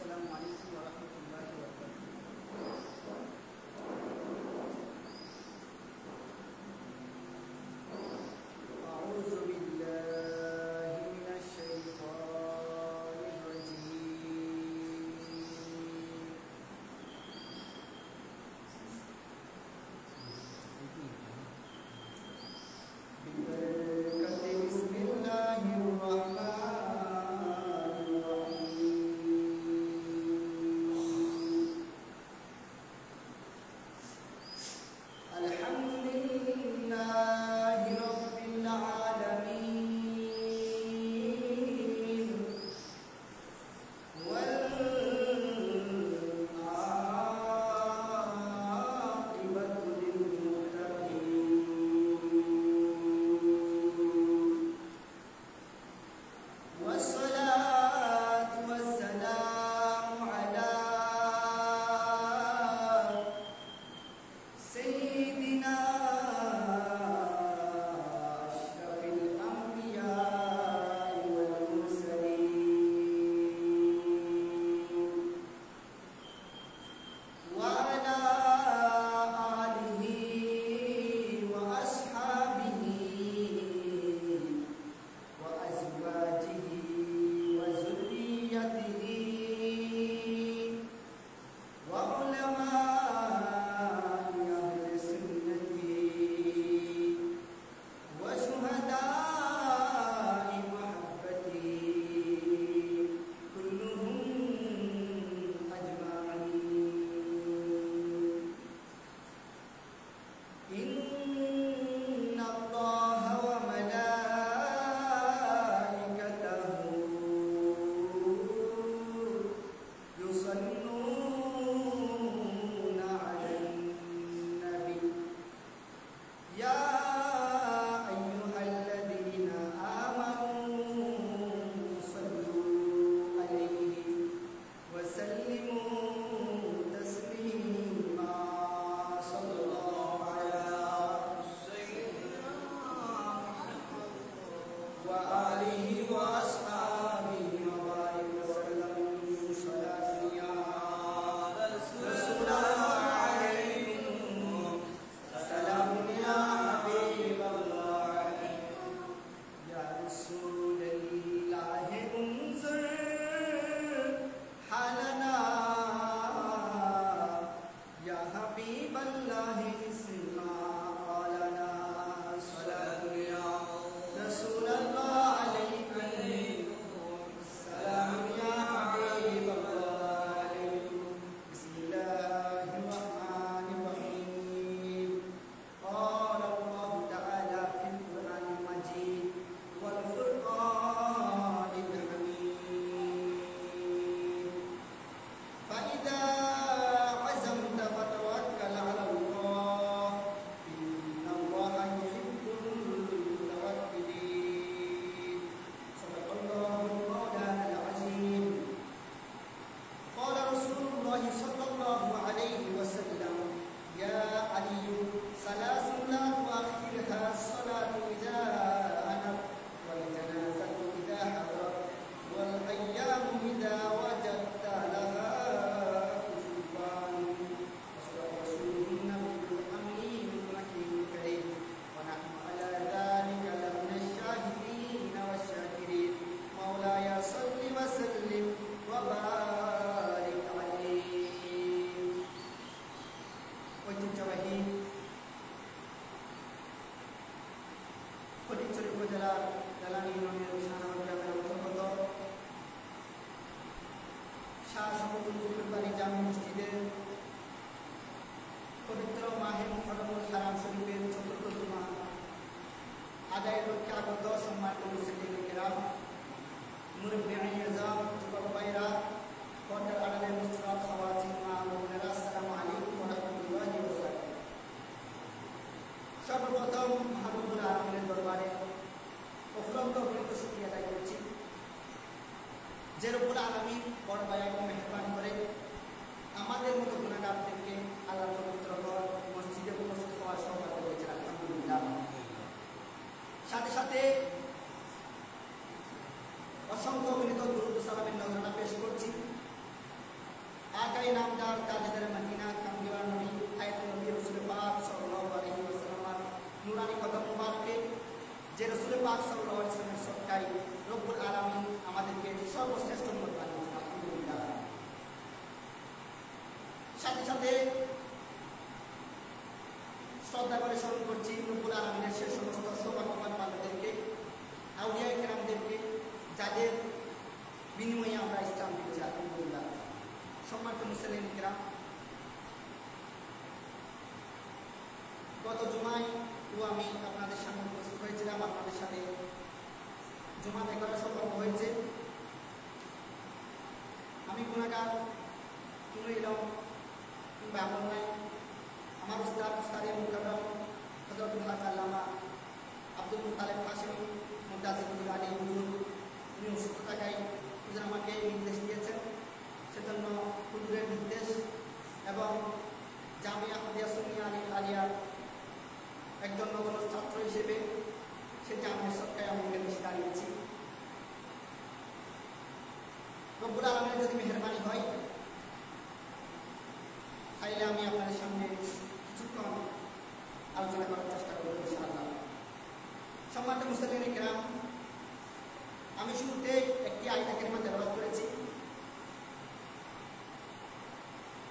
আসসালামু আলাইকুম ওয়া রাহমাতুল্লাহি ওয়া বারাকাতুহু। আউযু বিল্লাহি মিনাশ শাইতানির রাজীম। বিবরকতি বিসমিল্লাহির রাহমানির রাহিম। আলহামদুলিল্লাহি রাব্বিল আলামিন ওয়াল আকিবাতু লিল মুত্তাকিন। ওয়াসসালাতু ওয়াসসালামু আলা سيدنا أشرف الأنبياء والمرسلين وعلى آله وأصحابه وأزواجه وذريته وعلماء أهل سنته وشهداء محبته كلهم أجمعين. إن الله وملائكته يصلون على النبي يا أيها الذين آمنوا صلوا عليه وسلموا تسليما. صلى الله على سيدنا محمد وآله وأصحابه وبارك وسلم. صلاة يا رسول عليكم سلام يا حبيب الله يا رسول الله انظر حالنا يا حبيب الله اسمع قالنا. صلاة يا رسول الله عليكم سلام يا حبيب الله. بسم الله الرحمن الرحيم. قال الله تعالى في القرآن المجيد والفرقان الحميد فإذا عزمت فتوكل على الله إن الله يحب المتوكلين. صدق الله مولانا العظيم. قال رسول الله صلى الله عليه وسلم يا علي ثلاث لا تؤخرها الصلاة إذا أنت والجنازة إذا حضرت والأيام إذا وجدت لها سلطان. وصدق رسوله النبي الأمين المكين الكريم ونحن على ذلك لمن الشاهدين والشاكرين. مولاي صل وسلم وبارك عليه. ঐতিহ্যবাহী ফটিকছড়ি উপজেলার দালানি ইউনিয়নের উসমানাবাদ গ্রামের অন্তর্গত শাহ শফিকুল ফকিরবাড়ি জামে মসজিদে পবিত্র মাহে মুহররমুল হারাম শরীফের চতুর্থ জুমা আদায়ের লক্ষ্যে আগত সম্মানিত মুসলিম কিরাম, মুরব্বিয়ান নিজাম, যুবক ভাইরা, পর্দার আড়ালে মুসলিম খাওয়াতিন মা ও বোনেরা, আসসালামু আলাইকুম ওয়া রাহমাতুল্লাহি ওয়া বারাকাতুহু। সর্বপ্রথম মহাবুবুল আলমের দরবারে অফুরন্ত অগণিত শুকরিয়া আদায় করছি, যে রব্বুল আলামিন বড় দয়া এবং মেহেরবান করে আমাদের মতো গুনাহগারদেরকে আল্লাহর পবিত্র ঘর মসজিদে উপস্থিত হওয়ার সৌভাগ্য দিয়েছেন। আলহামদুলিল্লাহ। সাথে সাথে অসংখ্য অগণিত দুরূদ ও সালামের নজরানা পেশ করছি মাক্কায় নামদার তাজদার মদিনা কামলিওয়ালা নবী আয়াতুল নবী রাসূল পাক সাল্লাল্লাহু আলাইহি ওয়াসাল্লাম নূরানি কদম মুবারকে যে রাসূল পাক সাল্লাল্লাহু আলাইহি ওয়াসাল্লামের সদকায় রব্বুল আলামিন আমাদেরকে সর্বশ্রেষ্ঠ উম্মত বানিয়েছেন। আলহামদুলিল্লাহ। সাথে সাথে শ্রদ্ধা করে স্মরণ করছি রব্বুল আলামিনের সে সমস্ত সৌভাগ্যবান বান্দাদেরকে, আউলিয়া কেরামদেরকে, যাদের বিনিময়ে আমরা ইসলাম পেয়েছি। আলহামদুলিল্লাহ। সম্মানিত মুসলিম কেরাম, গত জুমায় আমি আপনাদের সামনে উপস্থিত হয়েছিলাম, আপনাদের সাথে জুমা আদায় করা সম্ভব হয়েছে। আমি গুনাহগার, কোনো ইলম কিংবা আমল নাই। আমার উস্তাদ উস্তাদে মুকাররম হযরতুল হাজ আল্লামা আব্দুল মুত্তালিব কাসেমি মুনতাজিরুল আলী হুজুর, উনি অসুস্থ থাকায় হুজুর আমাকে নির্দেশ দিয়েছেন। সেজন্য হুজুরের নির্দেশ এবং জামিয়া আহমদিয়া সুন্নিয়া আলিয়ার একজন নগণ্য ছাত্র হিসেবে সে জামিয়া সদকায় আমি এখানে এসে দাঁড়িয়েছি। রব্বুল আলামিনের যদি মেহেরবানি হয় তাইলে আমি আপনাদের সামনে কিছুক্ষণ আলোচনা করার চেষ্টা করব ইনশাআল্লাহ। সম্মানিত মুসলিম কেরাম, আমি শুরুতে একটি আয়াত কারিমা তেলাওয়াত করেছি,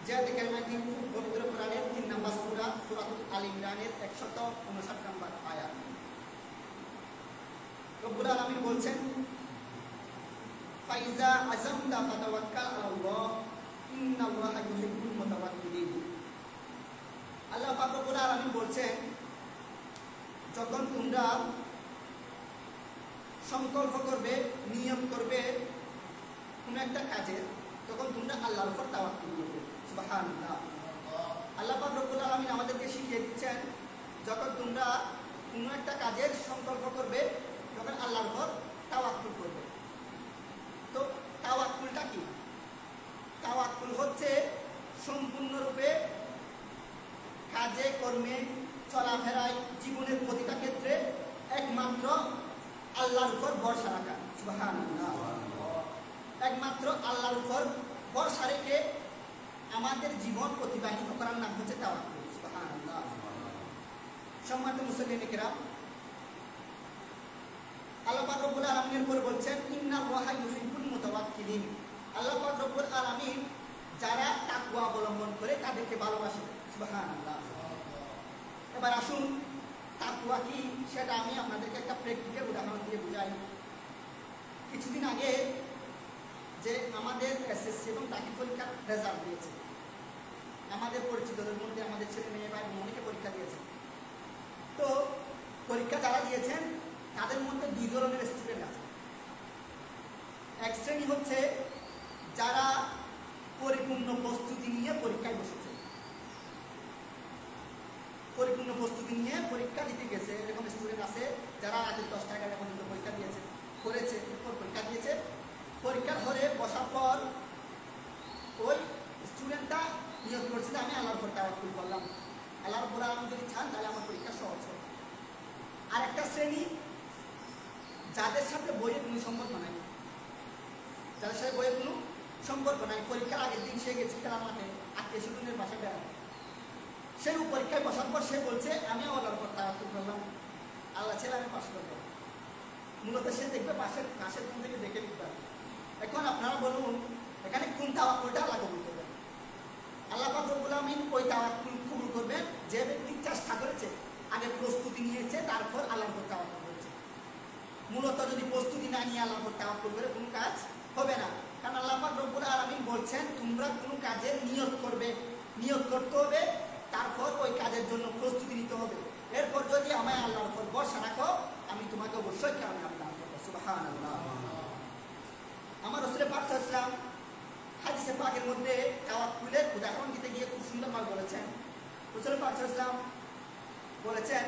যে আয়াত কারিমাটি পবিত্র কোরআনের ৩ নম্বর সূরা সূরাতুল আল ইমরানের ১৫৯ নম্বর আয়াত। রব্বুল আলামিন বলছেন, ফাইজা আযামতা ফাতাওয়াক্কাল আলাল্লাহ ইন্নাল্লাহা ইউহিব্বুল মুতাওয়াক্কিলিন। আল্লাহ পাক রব্বুল আলামিন বলছেন, যখন তোমরা সংকল্প করবে, নিয়ম করবে কোনো একটা কাজের, তখন তোমরা আল্লাহর উপর তাওয়াক্কুল করবে। সুবহানাল্লাহ। আল্লাহ পাক রব্বুল আলামিন আমাদেরকে শিখিয়ে দিচ্ছেন, যখন তোমরা কোনো একটা কাজের সংকল্প করবে তখন আল্লাহর উপর তাওয়াক্কুল করবে। তো তাওয়াক্কুলটা কি? তাওয়াক্কুল হচ্ছে সম্পূর্ণরূপে কাজে কর্মে চলাফেরায় জীবনের প্রতিটা ক্ষেত্রে একমাত্র আল্লাহর উপর ভরসা রাখা। সুবহানাল্লাহ। একমাত্র আল্লাহর উপর ভরসা রেখে আমাদের জীবন অতিবাহিত করার নাম হচ্ছে তাওয়াক্কুল। সুবহানাল্লাহ। সম্মানিত মুসলিম কেরাম, আল্লাহ পাক রব্বুল আলামিনের উপর বলছেন, ইন্নাল্লাহা ইউহিব্বুল মুতাওয়াক্কিলিন। আল্লাহ পাক রব্বুল আলামিন যারা তাকওয়া অবলম্বন করে তাদেরকে ভালোবাসেন। সুবহানাল্লাহ। এবার আসুন তাকওয়া কি সেটা আমি আপনাদেরকে একটা প্র্যাকটিক্যাল উদাহরণ দিয়ে বুঝাই। কিছুদিন আগে যে আমাদের এসএসসি এবং দাখিল পরীক্ষার রেজাল্ট দিয়েছে, আমাদের পরিচিতদের মধ্যে আমাদের ছেলে মেয়ে ভাই অনেকে পরীক্ষা দিয়েছে। তো পরীক্ষা যারা দিয়েছেন তাদের মধ্যে 2 ধরনের স্টুডেন্ট আছে। এক শ্রেণী হচ্ছে যারা পরিপূর্ণ প্রস্তুতি নিয়ে পরীক্ষায় বসেছে, পরিপূর্ণ প্রস্তুতি নিয়ে পরীক্ষা দিতে গেছে। এরকম স্টুডেন্ট আছে যারা রাতে 10টা 11টা পর্যন্ত পরীক্ষা দিয়েছে, করেছে, এরপর পরীক্ষা দিয়েছে। পরীক্ষার হলে বসার পর ওই স্টুডেন্টটা নিয়োগ করছে যে আমি আল্লাহর উপর তাওয়াক্কুল করলাম, আল্লাহর উপর আমি যদি চান তাহলে আমার পরীক্ষা সহজ হবে। আর একটা শ্রেণী যাদের সাথে বইয়ের কোনো সম্পর্ক নাই, যাদের সাথে বইয়ের কোনো সম্পর্ক নাই, পরীক্ষার আগের দিন সে গেছে খেলার মাঠে আত্মীয় স্বজনের বাসায় বেড়াতে, সেই পরীক্ষায় বসার পর সে বলছে আমি আল্লাহর উপর তাওয়াক্কুল করলাম, আল্লাহ ছেলে আমি পাস করবো। মূলত সে দেখবে পাশের কোন থেকে দেখে লিখবে। এখন আপনারা বলুন এখানে কোন তাওয়াক্কুলটা আল্লাহ কবুল করবেন? আল্লাহ পাক রব্বুল আলামিন ওই তাওয়াক্কুল কবুল করবেন যে ব্যক্তি চেষ্টা করেছে, আগে প্রস্তুতি নিয়েছে, তারপর আল্লাহর উপর তাওয়াক্কুল করেছে। মূলত যদি প্রস্তুতি না নিয়ে আল্লাহর উপর তাওয়াক্কুল করে কোনো কাজ হবে না। কারণ আল্লাহ পাক রব্বুল আলামিন বলছেন তোমরা কোনো কাজের নিয়ত করবে, নিয়ত করতে হবে, তারপর ওই কাজের জন্য প্রস্তুতি নিতে হবে। এরপর যদি আমায় আল্লাহর উপর ভরসা রাখো আমি তোমাকে অবশ্যই কামিয়াব দান করব। সুবহানাল্লাহ। আমার রাসূল পাক সাল্লাল্লাহু আলাইহি ওয়াসাল্লাম হাদিসে পাকের মধ্যে তাওয়াক্কুলের উদাহরণ দিতে গিয়ে খুব সুন্দরভাবে বলেছেন। রাসূল পাক সাল্লাল্লাহু আলাইহি ওয়াসাল্লাম বলেছেন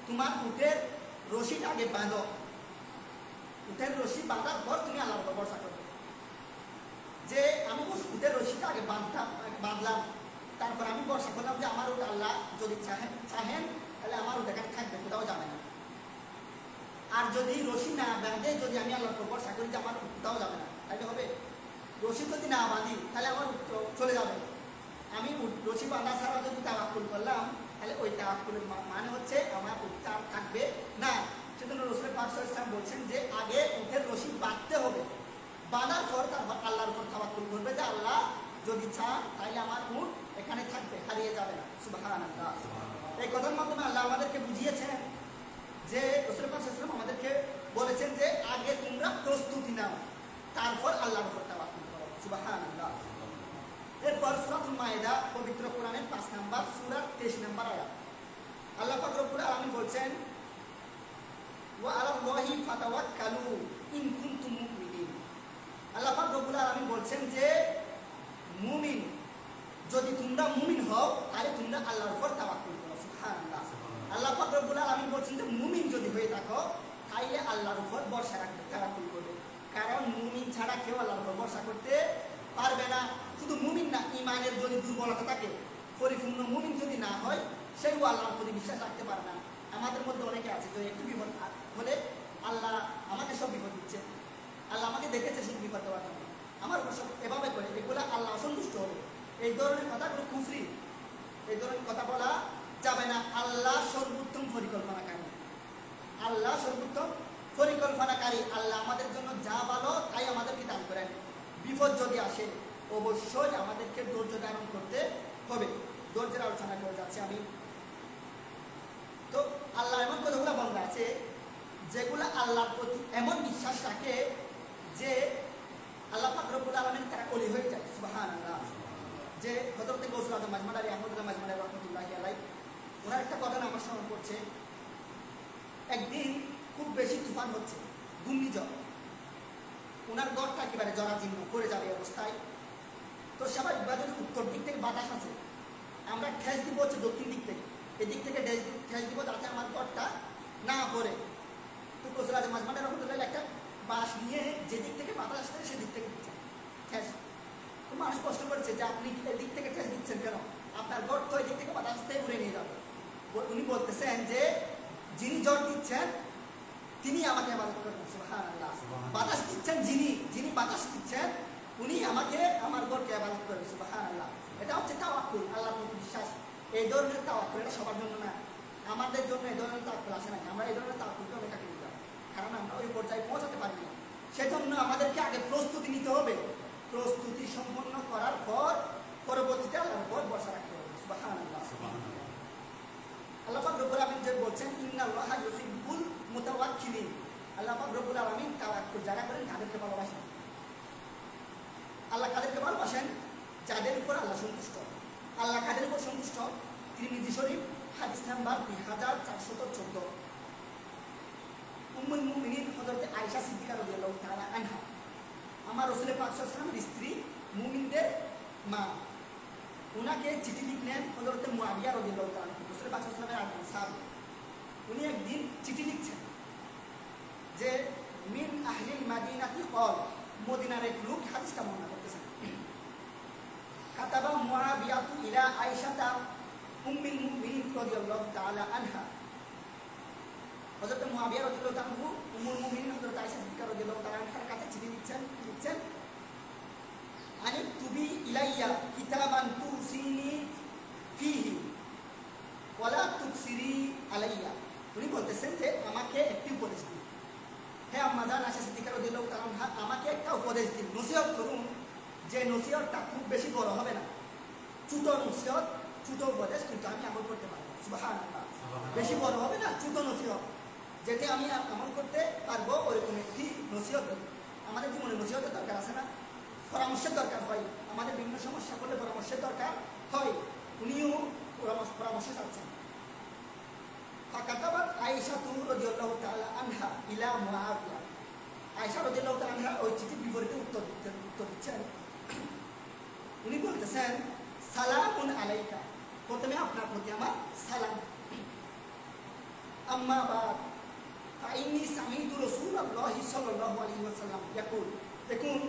তোমার উটের রশিটা আগে বাঁধো, উটের রশি বাঁধার পর তুমি আল্লাহর উপর ভরসা করবে। যে আমি উটের রশিটা আগে বাঁধলাম, তারপর আমি ভরসা করলাম যে আমার উট আল্লাহ যদি চাহেন তাহলে আমার উট এখানে থাকবে, কোথাও যাবে না। আর যদি রশি না বাঁধে যদি আমি আল্লাহর উপর ভরসা করি যে আমার কোথাও যাবে না, তাহলে হবে? রশি যদি না বাঁধি তাহলে আমার উট চলে যাবে। আমি রশি বাঁধা ছাড়া যদি তাওয়াক্কুল করলাম তাহলে ওই তাওয়াক্কুলের মানে হচ্ছে আমার উটটা থাকবে না। সেজন্য রাসূল পাক সাল্লাল্লাহু আলাইহি ওয়াসাল্লাম বলছেন যে আগে উটের রশি বাঁধতে হবে, বাঁধার পর তারপর আল্লাহর উপর তাওয়াক্কুল করবে যে আল্লাহ যদি চান তাহলে আমার উট এখানে থাকবে, হারিয়ে যাবে না। সুবহানাল্লাহ। এই কথার মাধ্যমে আল্লাহ আমাদেরকে বুঝিয়েছেন যে রাসূল পাক সাল্লাল্লাহু আলাইহি ওয়াসাল্লাম আমাদেরকে বলেছেন যে আগে তোমরা প্রস্তুতি নাও, তারপর আল্লাহর উপর তাওয়াক্কুল করো। সুবহানাল্লাহ। এরপর সূরাতুল মায়েদা পবিত্র কোরআনের 5 নম্বর সূরা 23 নম্বর আয়াত আল্লাহ পাক রব্বুল আলামিন বলছেন ওয়া আলাল্লাহি ফাতাওয়াক্কালু ইন কুনতুম মুমিনিন। আল্লাহ পাক রব্বুল আলামিন বলছেন যে মুমিন, যদি তোমরা মুমিন হও তাহলে তোমরা আল্লাহর উপর তাওয়াক্কুল করো। সুবহানাল্লাহ। আল্লাহ পাক রব্বুল আলামিন বলছেন যে মুমিন যদি হয়ে থাকো তাহলে আল্লাহর উপর ভরসা রাখবে, তাওয়াক্কুল করবে। কারণ মুমিন ছাড়া কেউ আল্লাহর উপর ভরসা করতে পারবে না। শুধু মুমিন না, ইমানের যদি দুর্বলতা থাকে, পরিপূর্ণ মুমিন যদি না হয়, সেও আল্লাহর প্রতি বিশ্বাস রাখতে পারে না। আমাদের মধ্যে অনেকে আছে যে একটু বিপদ হলে আল্লাহ আমাকে সব বিপদ দিচ্ছে, আল্লাহ আমাকে দেখেছে শুধু বিপদ দেওয়ার জন্য, আমার উপর সব এভাবে করে, এগুলো আল্লাহ অসন্তুষ্ট হবে। এই ধরনের কথাগুলো কুফরি, এই ধরনের কথা বলা যাবে না। আল্লাহ সর্বোত্তম পরিকল্পনাকারী, আল্লাহ সর্বোত্তম পরিকল্পনাকারী। আল্লাহ আমাদের জন্য যা ভালো তাই আমাদেরকে দান করেন। বিপদ যদি আসে অবশ্যই আমাদেরকে ধৈর্য ধারণ করতে হবে। ধৈর্যের আলোচনা করে যাচ্ছি আমি। তো আল্লাহ এমন কতগুলো বান্দা আছে যেগুলো আল্লাহর প্রতি এমন বিশ্বাস রাখে যে আল্লাহ পাক রব্বুল আলামিন তারা ওলি হয়ে যায়। সুবহানাল্লাহ। যে হযরত গৌসুল আযম মাজমাদারি আহমদুল্লাহ মাজমাদারি রাহমাতুল্লাহি আলাইহি, ওনার একটা ঘটনা আমার স্মরণ পড়ছে। একদিন খুব বেশি তুফান হচ্ছে, ঘূর্ণিঝড়, ওনার ঘরটা একেবারে জরাজীর্ণ পড়ে যাবে অবস্থায়। তো স্বাভাবিকভাবে উত্তর দিক থেকে বাতাস আছে, আমরা ঠেস দিব হচ্ছে দক্ষিণ দিক থেকে, এদিক থেকে ঠেস দিব যাতে আমার ঘরটা না পড়ে। তো গৌসুল আযম মাজমাদারি রাহমাতুল্লাহি একটা বাঁশ নিয়ে যেদিক থেকে বাতাস আসছে সেদিক থেকে দিচ্ছেন ঠেস। তো মানুষ প্রশ্ন করেছে যে আপনি এদিক থেকে ঠেস দিচ্ছেন কেন, আপনার ঘর তো এদিক থেকে বাতাস থেকে ঘুরে নিয়ে যাবে। উনি বলতেছেন যে যিনি ঝড় দিচ্ছেন তিনি আমাকে ইবাদত করবেন। সুবহানাল্লাহ। বাতাস দিচ্ছেন যিনি বাতাস দিচ্ছেন উনি আমাকে আমার ঘরকে ইবাদত করবেন। সুবহানাল্লাহ। এটা হচ্ছে তাওয়াক্কুল, আল্লাহর প্রতি বিশ্বাস। এই ধরনের তাওয়াক্কুল এটা সবার জন্য না, আমাদের জন্য এই ধরনের তাওয়াক্কুল আসে না। আমরা এই ধরনের তাওয়াক্কুলকে অনেক আগে নিতে হবে, কারণ আমরা ওই পর্যায়ে পৌঁছাতে পারি না। সেজন্য আমাদেরকে আগে প্রস্তুতি নিতে হবে। প্রস্তুতি সম্পন্ন করার পর পরবর্তীতে আল্লাহর উপর ভরসা রাখতে হবে। সুবহানাল্লাহ। আল্লাহ পাক রব্বুল আলামিন যে বলছেন ইন্নাল্লাহা ইউহিব্বুল মুতাওয়াক্কিলিন। আল্লাহ পাক রব্বুল আলামিন তাওয়াক্কুল যারা করেন তাদেরকে ভালোবাসেন। আল্লাহ কাদেরকে ভালোবাসেন? যাদের উপর আল্লাহ সন্তুষ্ট। আল্লাহ কাদের উপর সন্তুষ্ট? তিরমিজি শরীফ হাদিস নাম্বার 2414। উম্মুল মুমিনিন হযরত আয়েশা সিদ্দিকা রাদিয়াল্লাহু তাআলা আনহা, আমার রাসূল পাক সাল্লাল্লাহু আলাইহি ওয়াসাল্লামের স্ত্রী, মুমিনদের মা, উনাকে চিঠি লিখলেন হযরত মুআবিয়া রাদিয়াল্লাহু তাআলা আনহু, রাসূল পাক সাল্লাল্লাহু আলাইহি ওয়াসাল্লামের সাহাবী। উনি একদিন চিঠি লিখছেন যে মিন আহলিল মাদিনাতি ক্বাল, মদিনার এক লোক হাদিসটা বর্ণনা করতেছেন। কাতাবা মুআবিয়াতু ইলা আয়েশাতা উম্মুল মুমিনিন রাদিয়াল্লাহু তাআলা আনহা। হযরত মুআবিয়া রাদিয়াল্লাহু তাআলা আনহু উম্মুল মুমিনিন হযরত আয়েশা সিদ্দিকা রাদিয়াল্লাহু তাআলা আনহার কাছে চিঠি লিখছেন আনি তুবি ইলাইয়া কিতাবান তুসিনি ফিহি ওয়ালা তুকসিরি আলাইয়া। উনি বলতেছেন যে আমাকে একটি উপদেশ দিন, হে আম্মা জান আয়েশা সিদ্দিকা রাদিয়াল্লাহু তাআলা আনহা, আমাকে একটা উপদেশ দিন, নসিহত করুন, যে নসিহতটা খুব বেশি বড় হবে না, ছোট নসিহত, ছোট উপদেশ, কিন্তু আমি আমল করতে পারবো। সুবহানাল্লাহ। বেশি বড় হবে না, ছোট নসিহত, যেটা আমি আমল করতে পারবো, ওইরকম একটি নসিহত। আমাদের জীবনে নসিহতের দরকার আছে না, পরামর্শের দরকার হয়, আমাদের বিভিন্ন সমস্যা করলে পরামর্শের দরকার হয়। উনিও পরামর্শ চাচ্ছেন। ফাকাতাবাত আয়েশাতু রাদিয়াল্লাহু তাআলা আনহা ইলা মুআবিয়া। আয়েশা রাদিয়াল্লাহু তাআলা আনহা ওই চিঠির বিপরীতে উত্তর দিচ্ছেন। উনি বলতেছেন সালামুন আলাইকা, প্রথমে আপনার প্রতি আমার সালাম। আম্মা বাদ ফাইন্নী সামিতু রাসূলুল্লাহি সাল্লাল্লাহু আলাইহি ওয়াসাল্লাম ইয়াকুল। দেখুন,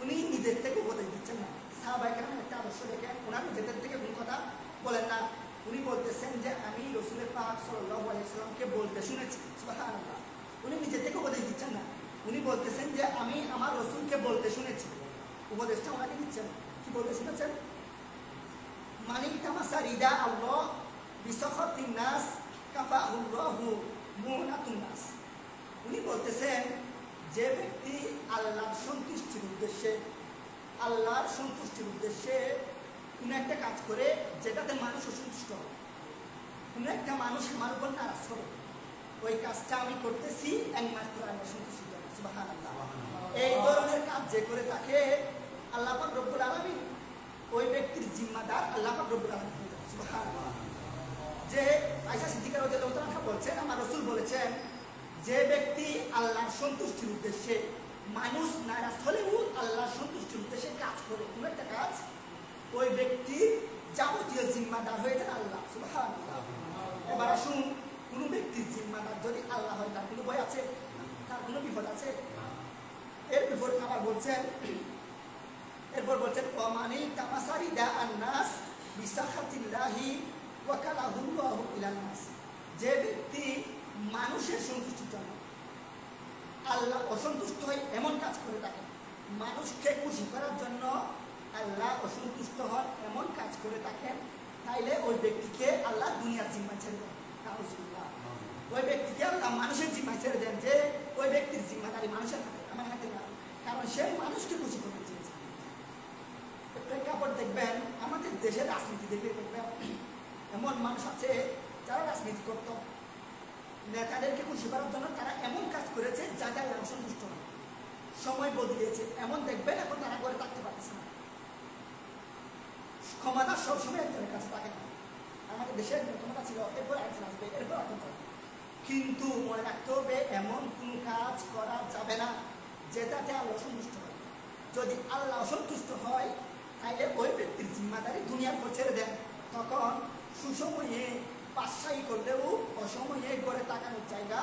উনি নিজের থেকে উপদেশ দিচ্ছেন না। সাহাবায়ে কেরামের একটা আদর্শ দেখেন, ওনার নিজেদের থেকে কোনো কথা বলেন না। উনি বলতেছেন যে আমি রাসূল পাক সাল্লাল্লাহু আলাইহি ওয়াসাল্লামকে বলতে শুনেছি। সুবহানাল্লাহ। উনি নিজে থেকে উপদেশ দিচ্ছেন না, উনি বলতেছেন যে আমি আমার রাসূলকে বলতে শুনেছি। উপদেশটা ওনাকে দিচ্ছেন। কি বলতে শুনেছেন? মানিক তামাসা রিদা আল্লাহ বিসাখাতিন নাস কাফাহুল্লাহু মুনাতুন নাস। উনি বলতেছেন যে ব্যক্তি আল্লাহর সন্তুষ্টির উদ্দেশ্যে কোনো একটা কাজ করে যেটাতে মানুষ অসন্তুষ্ট হয়, কোনো একটা মানুষ আমার উপর নারাজ হবে, ওই কাজটা আমি করতেছি একমাত্র আল্লাহর সন্তুষ্টির জন্য। সুবহানাল্লাহ। এই ধরনের কাজ যে করে তাকে আল্লাহ পাক রব্বুল আলামিন ওই ব্যক্তির জিম্মাদার আল্লাহ পাক রব্বুল আলামিন। সুবহানাল্লাহ। যে আয়েশা সিদ্দিকা রাদিয়াল্লাহু তাআলা বলছেন, আমার রাসূল বলেছেন, যে ব্যক্তি আল্লাহর সন্তুষ্টির উদ্দেশ্যে মানুষ নারাজ হলেও আল্লাহর সন্তুষ্টির উদ্দেশ্যে কাজ করে কোনো একটা কাজ, ওই ব্যক্তির যাবতীয় জিম্মাদার হয়ে যান আল্লাহ। সুবহানাল্লাহ। এবার আসুন, কোনো ব্যক্তির জিম্মাদার যদি আল্লাহ হয়, তার কোনো ভয় আছে? তার কোনো বিপদ আছে? এর বিপদ আবার বলছেন, এরপর বলছেন ওয়ামানি তামাসারিদা আন্নাস বিসাখাতিল্লাহি ওয়াকালাহুল্লাহু ইলান নাস। যে ব্যক্তি মানুষের সন্তুষ্টির জন্য আল্লাহ অসন্তুষ্ট হয় এমন কাজ করে থাকে, মানুষকে খুশি করার জন্য আল্লাহ অসন্তুষ্ট হন এমন কাজ করে থাকেন, তাইলে ওই ব্যক্তিকে আল্লাহ দুনিয়ার জিম্মায় ছেড়ে দেন। নাউজুবিল্লাহ। ওই ব্যক্তিকে আল্লাহ মানুষের জিম্মায় ছেড়ে দেন, যে ওই ব্যক্তির জিম্মাদারি মানুষের হাতে, আমার হাতে না, কারণ সে মানুষকে খুশি করতে চেয়েছে। প্রেক্ষাপট দেখবেন, আমাদের দেশের রাজনীতি দেখলে দেখবেন এমন মানুষ আছে যারা রাজনীতি করত, নেতাদেরকে খুশি করার জন্য তারা এমন কাজ করেছে যাতে অসন্তুষ্ট হয়, সময় বদলিয়েছে, এমন দেখবেন এখন তারা করে থাকতে পারছে না। ক্ষমতা সবসময় একজনের কাছে থাকে না। আমাদের দেশের ক্ষমতা ছিল, এরপর একজন আসবে, এরপর একজন আসবে, কিন্তু মনে রাখতে হবে এমন কোন কাজ করা যাবে না যেটাতে আল্লাহ অসন্তুষ্ট হয়। যদি আল্লাহ অসন্তুষ্ট হয় তাইলে ওই ব্যক্তির জিম্মাদারি দুনিয়ার পর ছেড়ে দেন, তখন সুসময়ে বাদশাহী করলেও অসময়ে করে তাকানোর জায়গা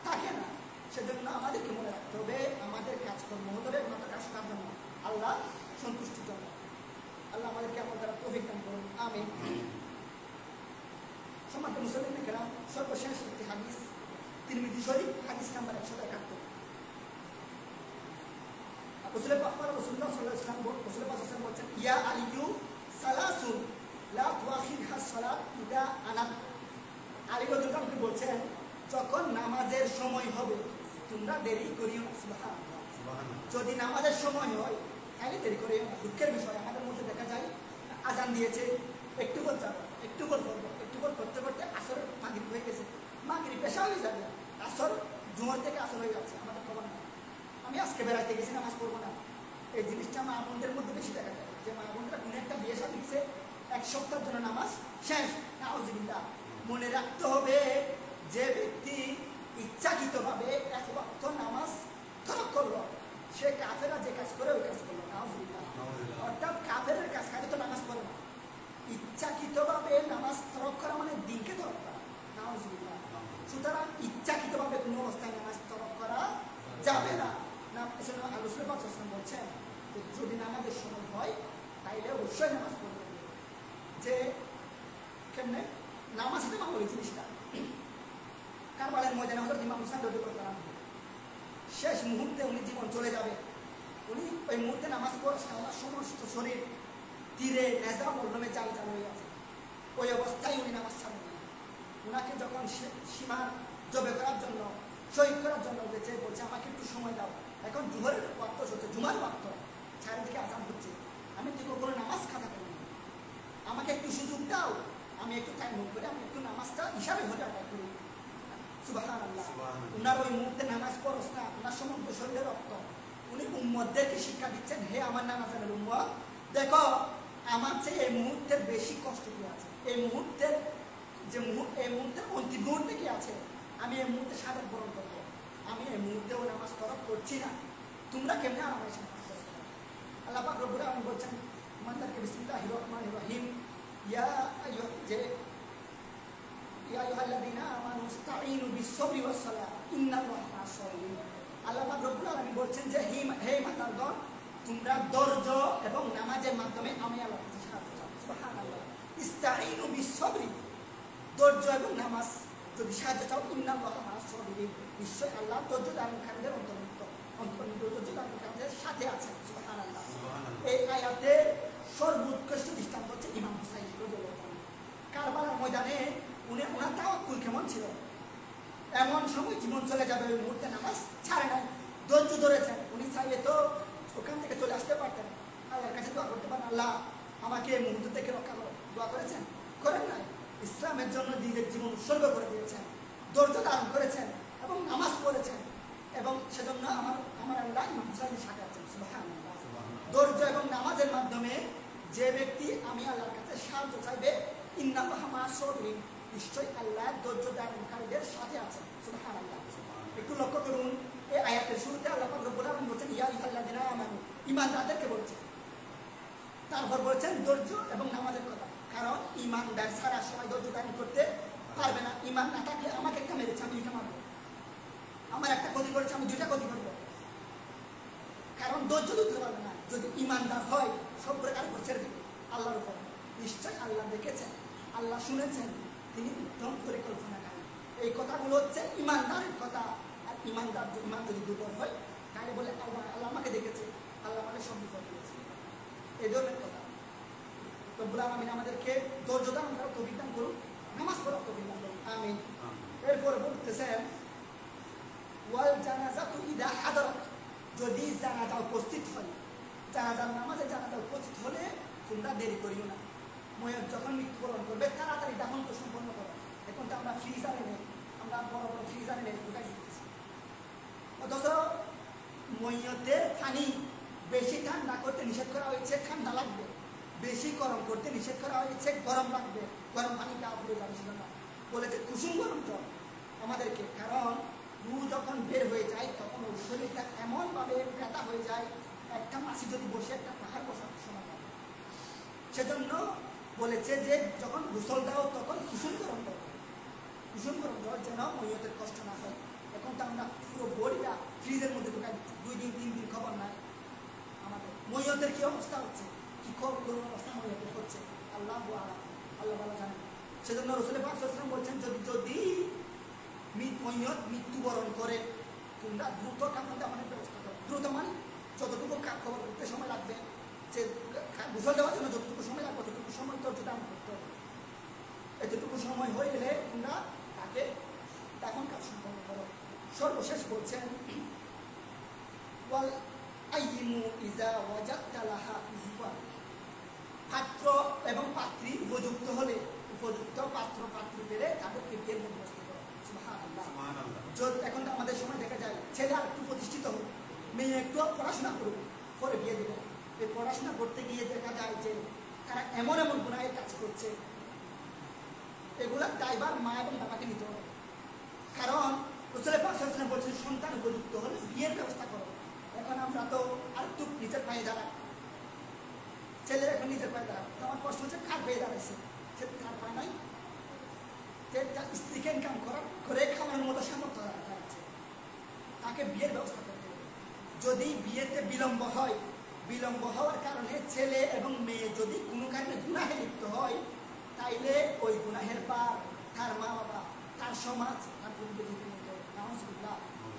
থাকে না। সেজন্য আমাদেরকে মনে রাখতে হবে আমাদের কাজকর্ম হতে হবে মাত্র কাজ করার জন্য, আল্লাহ সন্তুষ্টির জন্য। আল্লাহ আমাদেরকে আমার দ্বারা তৌফিক দান করুন, আমিন। সম্মানিত মুসলিম কেরাম, সর্বশেষ একটি হাদিস, তিরমিজি শরীফ হাদিস নাম্বার 171। রাসূলুল্লাহ সাল্লাল্লাহু আলাইহি ওয়াসাল্লাম বলেছেন, ইয়া আলিয়ু সালাসুন লা তুআখিরহা সালাত ইদা আনাত। আলী রাদিয়াল্লাহু আনহু বলছেন, যখন নামাজের সময় হবে তোমরা দেরি করিও না। সুবহানাল্লাহ। যদি নামাজের সময় হয় তাহলে দেরি করিও না। দুঃখের বিষয়, আমাদের মধ্যে দেখা যায় আজান দিয়েছে, একটু পর যাবো, একটু পর করবো, একটু পর করতে করতে আসর মাগরিব হয়ে গেছে, মাগরিব পেশা হয়ে যাবে, আসর জুমার থেকে আসর হয়ে যাচ্ছে, আমাদের খবর না। আমি আজকে বেড়াইতে গেছি, নামাজ পড়বো না। এই জিনিসটা মা বোনদের মধ্যে বেশি দেখা যায়, যে মা বোনরা কোনো একটা বিয়ে শাদী দিচ্ছে, এক সপ্তাহের জন্য নামাজ শেষ। নাউজুবিল্লাহ। মনে রাখতে হবে যে ব্যক্তি ইচ্ছাকৃতভাবে এক ওয়াক্ত নামাজ তরক করলো, সে কাফেরা যে কাজ করে ওই কাজ করলো। নাউজুবিল্লাহ। অর্থাৎ কাফেরের কাজ খালি তো নামাজ পড়ে না, ইচ্ছাকৃতভাবে নামাজ তরক করা মানে দিনকে তরক করা। নাউজুবিল্লাহ। সুতরাং ইচ্ছাকৃতভাবে কোনো অবস্থায় নামাজ তরক করা যাবে না। রাসূলুল্লাহ বলছেন যদি নামাজের সময় হয় তাইলে অবশ্যই নামাজ পড়বে। যে কেমনে নামাজ এটা মামুলি জিনিসটা। কারবালার ময়দানে হযরত ইমাম হুসাইন রাদিয়াল্লাহু তাআলা শেষ মুহূর্তে উনি জীবন চলে যাবে, উনি ওই মুহূর্তে নামাজ পড়ে ওনার সমস্ত শরীর তীরে নেজা মরলমে জাল জাল হয়ে আছে, ওই অবস্থায় উনি নামাজ ছাড়েন না। ওনাকে যখন সীমা জবে করার জন্য, শহীদ করার জন্য বলছে আমাকে একটু সময় দাও, এখন জুহরের ওয়াক্ত হচ্ছে, জুমার ওয়াক্ত, চারিদিকে আজান হচ্ছে, আমি তো কোনো নামাজ খাতা করি, আমাকে একটু সুযোগ দাও, আমি একটু টাইম করে আমি একটু নামাজটা হিসাবে ধরে আদায় করি। সুবহানাল্লাহ। উনার ওই মুহূর্তে নামাজ পড়স না, উনার সমস্ত শরীরের রক্ত, উনি উম্মতদেরকে শিক্ষা দিচ্ছেন, হে আমার নামাজের উম্মত, দেখো আমার চেয়ে এই মুহূর্তের বেশি কষ্ট কি আছে, এই মুহূর্তের অন্তিম মুহূর্তে কি আছে, আমি এই মুহূর্তে শাহাদাত বরণ করবো, আমি এই মুহূর্তেও নামাজ তরক করছি না, তোমরা কেমনে আমার এসে নামাজ করছো? আল্লাহ পাক রব্বুল আলামিন বলছেন আমাদেরকে বিসমিল্লাহির রহমানির রহিম, ইয়া আইয়ুহাল্লাযীনা আমানু ইসতাঈনু বিস-সাবরি ওয়াস-সালাহ ইন্নাল্লাহা মা'আস-সাবিরিন। আল্লাহ পাক রব্বুল আলামিন বলছেন যে হে ইমানদারগণ, তোমরা ধৈর্য এবং নামাজের মাধ্যমে আমি আল্লাহর কাছে সাহায্য চাও। সুবহানাল্লাহ। ইসতাঈনু বিস-সাবরি, ধৈর্য এবং নামাজ যদি সাহায্য চাও, ইন্নাল্লাহা মা'আস-সাবিরিন, নিশ্চয় আল্লাহ ধৈর্য ধারণকারীদের অন্তর্ভুক্ত। আমাদের সাথে আছেন। সুবহানাল্লাহ। এই আয়াতে সর্বোৎকৃষ্ট দৃষ্টান্ত হচ্ছে ইমাম হুসাইন রাদিয়াল্লাহু তাআলা। কারবালার ময়দানে ওনার তাওয়াক্কুল কেমন ছিল, এমন সময় জীবন চলে যাবে ওই মুহূর্তে নামাজ ছাড়ে নাই, ধৈর্য ধরেছেন। উনি চাইলে তো ওখান থেকে চলে আসতে পারতেন, আল্লাহর কাছে দোয়া করতে পারেন, আল্লাহ আমাকে এই মুহূর্ত থেকে রক্ষা করো। দোয়া করেছেন? করেন নাই। ইসলামের জন্য নিজের জীবন উৎসর্গ করে দিয়েছেন, ধৈর্য ধারণ করেছেন এবং নামাজ পড়েছেন, এবং সেজন্য আমার আল্লাহ ইমাম হুসাইনের সাথে আছেন। সুবহানাল্লাহ। ধৈর্য এবং নামাজের মাধ্যমে যে ব্যক্তি আমি আল্লাহর কাছে সাহায্য চাইবে, ইন্নাল্লাহা মা'আস সাবিরিন, নিশ্চয়ই আল্লাহ ধৈর্য ধারণকারীদের সাথে আছেন। সুবহানাল্লাহ। একটু লক্ষ্য করুন, এই আয়াতের শুরুতে আল্লাহ পাক রব্বুল আলামিন বলেছেন ইয়া আইয়ুহাল্লাযীনা আমানু, ঈমানদারদেরকে বলছেন। তারপর বলেছেন ধৈর্য এবং নামাজের কথা, কারণ ঈমানদার সারা সময় ধৈর্য ধারণ করতে পারবে না। ঈমান না থাকলে আমাকে একটা মেরেছে, আমি এটা মারবো, আমার একটা ক্ষতি করেছে, আমি দুইটা ক্ষতি করবো, কারণ ধৈর্য ধরতে পারবে না। যদি ঈমানদার হয় সব প্রকার ছেড়ে দেবে আল্লাহর উপর। নিশ্চয় আল্লাহ দেখেছেন, আল্লাহ শুনেছেন, তিনি উত্তম পরিকল্পনাকারী। এই কথাগুলো হচ্ছে ঈমানদারের কথা। আর ঈমান যদি দুর্বল হয় তাহলে বলে আল্লাহ আমাকে দেখেছে, আল্লাহ আমাকে সব বিপদ দিয়েছে, এই ধরনের কথা। রব্বুল আলামিন আমাদেরকে ধৈর্য ধারণ করার তৌফিক দান করুন, নামাজ পড়ার তৌফিক দান করুন, আমিন। এরপর বলতেছেন ওয়াল জানাজাতু ইযা হাদারাত, যদি জানাজা উপস্থিত হয়, জানাজার নামাজে জানাজা উপস্থিত হলে তোমরা দেরি করিও না। ময়ূর যখন মৃত্যুবরণ করবে তাড়াতাড়ি দাফন সম্পন্ন করো। এখন তো আমরা ফ্রিজারে নেই, আমরা বড় বড় ফ্রিজারে নেই ঢুকাই দিতেছি, অথচ ময়ূরের পানি বেশি ঠান্ডা করতে নিষেধ করা হয়েছে, ঠান্ডা লাগবে। বেশি গরম করতে নিষেধ করা হয়েছে, গরম লাগবে, গরম পানিটা হয়ে যাবে। সেজন্য বলেছে কুসুম গরম জল আমাদেরকে, কারণ রু যখন বের হয়ে যায় তখন ওই শরীরটা এমনভাবে ব্যথা হয়ে যায়, একটা মাছি যদি বসে একটা পাহাড় বসার সময় হয়। সেজন্য বলেছে যে যখন গোসল দাও তখন কুসুম গরম দাও, কুসুম গরম জল, যেন ময়ূরের কষ্ট না হয়। এখন তো আমরা পুরো বডিটা ফ্রিজের মধ্যে ঢুকাই, 2 দিন 3 দিন খবর নাই আমাদের। ময়ূরের কি অবস্থা হচ্ছে, কি করুন অবস্থা ময়ূরের হচ্ছে, আল্লাহ ভালো জানেন। সেজন্য রাসূল পাক সাল্লাল্লাহু আলাইহি ওয়াসাল্লাম বলছেন যদি ময়ূর মৃত্যুবরণ করে তোমরা দ্রুত কাফন দাফনের ব্যবস্থা করো। দ্রুত মানে যতটুকু খবর করতে সময় লাগবে, যে গোসল দেওয়ার জন্য যতটুকু সময় লাগবে ততটুকু সময় ধৈর্য ধারণ করতে হবে। এতটুকু সময় হয়ে গেলে তোমরা তাকে দাফন কাজ সম্পন্ন করো। সর্বশেষ বলছেন ওয়াল আইয়িমু ইযা ওয়াজাদতা লাহা উযওয়া, পাত্র এবং পাত্রী উপযুক্ত হলে, উপযুক্ত পাত্র পাত্রী পেলে তাদেরকে বিয়ের বন্দোবস্ত করো। সুবহানাল্লাহ। এখন তো আমাদের সময় দেখা যায় ছেলে আর একটু প্রতিষ্ঠিত হোক, মেয়ে একটু পড়াশোনা করুক, পরে বিয়ে দেবে। এই পড়াশোনা করতে গিয়ে দেখা যায় যে তারা এমন গুনাহের কাজ করছে, এগুলার দায়ভার মা এবং বাবাকে নিতে হবে। কারণ রাসূল পাক সাল্লাল্লাহু আলাইহি ওয়াসাল্লাম বলছেন সন্তান উপযুক্ত হলে বিয়ের ব্যবস্থা করো। এখন আমরা তো আর একটু নিজের পায়ে দাঁড়াই, ছেলে এখন নিজের পায়ে দাঁড়ায়। তো আমার প্রশ্ন হচ্ছে কার পায়ে দাঁড়াইছে? সে কার পায়ে নাই, স্ত্রীকে ইনকাম করে খাওয়ানোর মতো সামর্থ্য রাখছে, তাকে বিয়ের ব্যবস্থা করতে হবে। যদি বিয়েতে বিলম্ব হয়, বিলম্ব হওয়ার কারণে ছেলে এবং মেয়ে যদি কোনো কারণে গুনাহে লিপ্ত হয়, তাইলে ওই গুনাহের পার তার মা বাবা, তার সমাজ, তার পরিবেশ।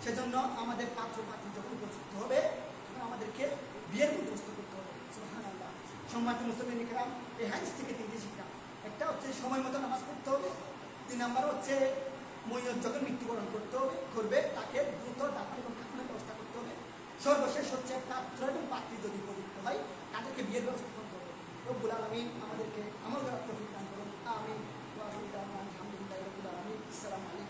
সেজন্য আমাদের পাত্র পাত্রী যখন উপযুক্ত হবে তখন আমাদেরকে বিয়ের বন্দোবস্ত করতে হবে। সুবহানাল্লাহ। সম্মানিত মুসলিম ইকরাম, এই হাদিস থেকে 3টি শিক্ষা। একটা হচ্ছে সময় মতো নামাজ পড়তে হবে। 3 নম্বর হচ্ছে ময়ূর যখন মৃত্যুবরণ করবে তাকে দ্রুত দাফন এবং কাফনের ব্যবস্থা করতে হবে। সর্বশেষ হচ্ছে পাত্র এবং পাত্রী যদি উপযুক্ত হয় তাদেরকে বিয়ের ব্যবস্থা করতে হবে। রব্বুল আলামিন আমাদেরকে আমল করার তৌফিক দান করুন, আমিন। ওয়া আখিরু দাওয়ানা আলহামদুলিল্লাহি রাব্বিল আলামিন। আসসালামু আলাইকুম।